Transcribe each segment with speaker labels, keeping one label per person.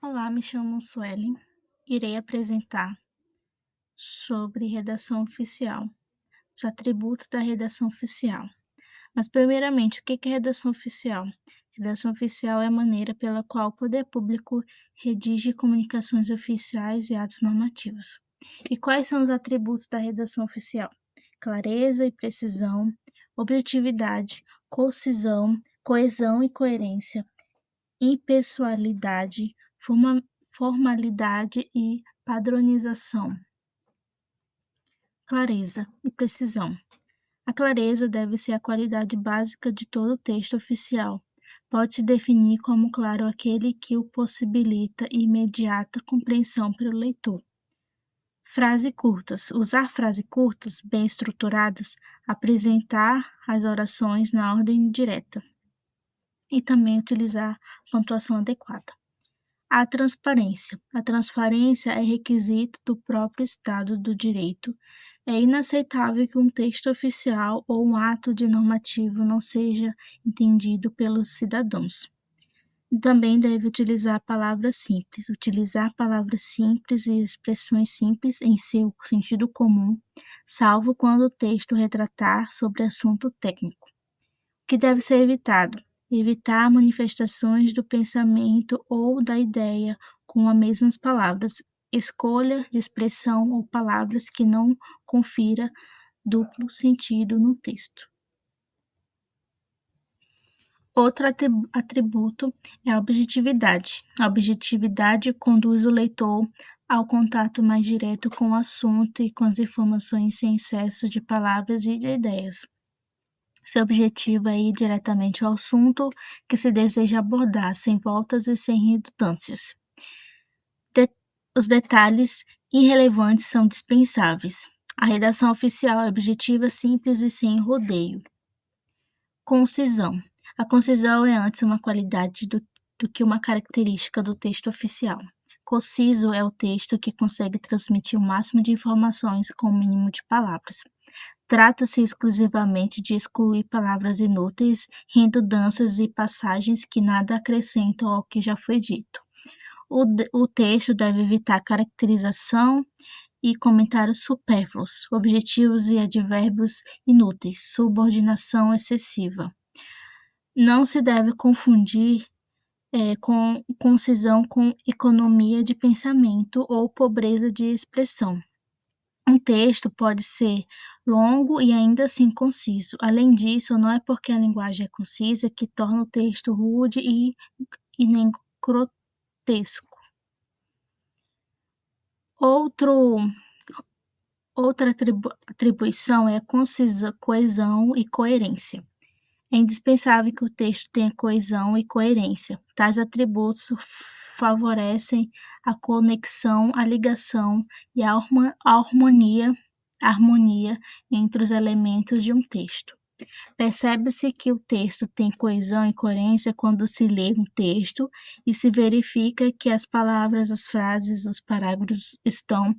Speaker 1: Olá, me chamo Suelen. Irei apresentar sobre redação oficial, os atributos da redação oficial. Mas, primeiramente, o que é redação oficial? Redação oficial é a maneira pela qual o poder público redige comunicações oficiais e atos normativos. E quais são os atributos da redação oficial? Clareza e precisão, objetividade, concisão, coesão e coerência, impessoalidade, formalidade e padronização. Clareza e precisão. A clareza deve ser a qualidade básica de todo texto oficial. Pode-se definir como claro aquele que o possibilita imediata compreensão pelo leitor. Frase curtas. Usar frases curtas, bem estruturadas, apresentar as orações na ordem direta. E também utilizar pontuação adequada. A transparência. A transparência é requisito do próprio Estado do Direito. É inaceitável que um texto oficial ou um ato de normativo não seja entendido pelos cidadãos. Também deve utilizar palavras simples. Utilizar palavras simples e expressões simples em seu sentido comum, salvo quando o texto retratar sobre assunto técnico. O que deve ser evitado? Evitar manifestações do pensamento ou da ideia com as mesmas palavras, escolha de expressão ou palavras que não confira duplo sentido no texto. Outro atributo é a objetividade. A objetividade conduz o leitor ao contato mais direto com o assunto e com as informações sem excesso de palavras e de ideias. Seu objetivo é ir diretamente ao assunto que se deseja abordar, sem voltas e sem redundâncias. Os detalhes irrelevantes são dispensáveis. A redação oficial é objetiva, simples e sem rodeio. Concisão. A concisão é antes uma qualidade do que uma característica do texto oficial. Conciso é o texto que consegue transmitir o máximo de informações com o mínimo de palavras. Trata-se exclusivamente de excluir palavras inúteis, redundâncias e passagens que nada acrescentam ao que já foi dito. O texto deve evitar caracterização e comentários supérfluos, objetivos e advérbios inúteis, subordinação excessiva. Não se deve confundir com concisão com economia de pensamento ou pobreza de expressão. Um texto pode ser longo e ainda assim conciso. Além disso, não é porque a linguagem é concisa que torna o texto rude e nem grotesco. Outra atribuição é a coesão e coerência. É indispensável que o texto tenha coesão e coerência. Tais atributos favorecem a conexão, a ligação e a harmonia entre os elementos de um texto. Percebe-se que o texto tem coesão e coerência quando se lê um texto e se verifica que as palavras, as frases, os parágrafos estão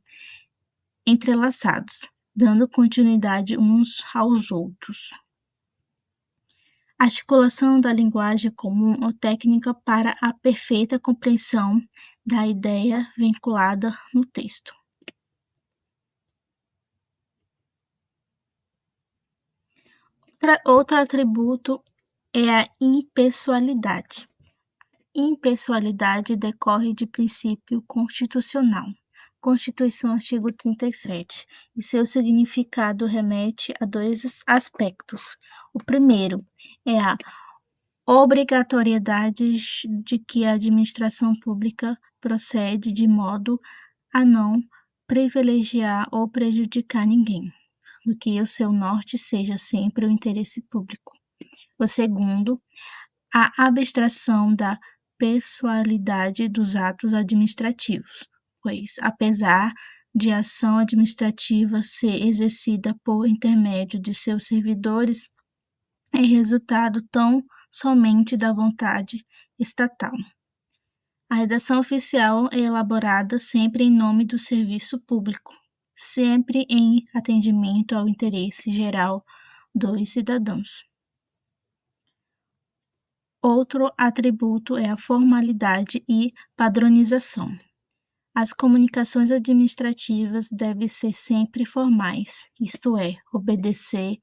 Speaker 1: entrelaçados, dando continuidade uns aos outros. Articulação da linguagem comum ou técnica para a perfeita compreensão da ideia vinculada no texto. Outro atributo é a impessoalidade. Impessoalidade decorre de princípio constitucional, Constituição artigo 37, e seu significado remete a dois aspectos. O primeiro é a obrigatoriedade de que a administração pública procede de modo a não privilegiar ou prejudicar ninguém, do que o seu norte seja sempre o interesse público. O segundo, a abstração da pessoalidade dos atos administrativos, pois, apesar de a ação administrativa ser exercida por intermédio de seus servidores, é resultado tão somente da vontade estatal. A redação oficial é elaborada sempre em nome do serviço público, sempre em atendimento ao interesse geral dos cidadãos. Outro atributo é a formalidade e padronização. As comunicações administrativas devem ser sempre formais, isto é, obedecer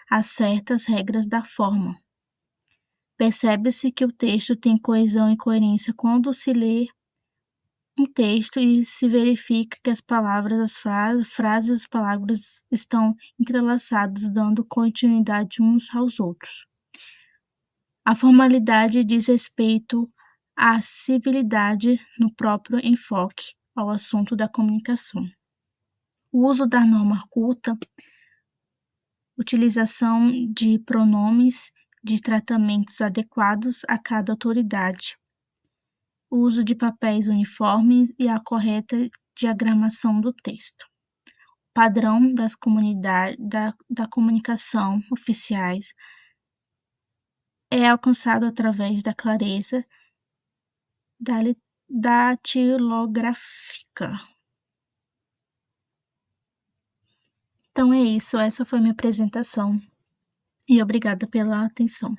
Speaker 1: a certas regras da forma. Percebe-se que o texto tem coesão e coerência quando se lê um texto e se verifica que as palavras, as frases e as palavras estão entrelaçadas, dando continuidade uns aos outros. A formalidade diz respeito à civilidade no próprio enfoque ao assunto da comunicação. O uso da norma culta, utilização de pronomes, de tratamentos adequados a cada autoridade, o uso de papéis uniformes e a correta diagramação do texto. Padrão das da comunicação oficiais é alcançado através da clareza da datilográfica. Então é isso, essa foi minha apresentação e obrigada pela atenção.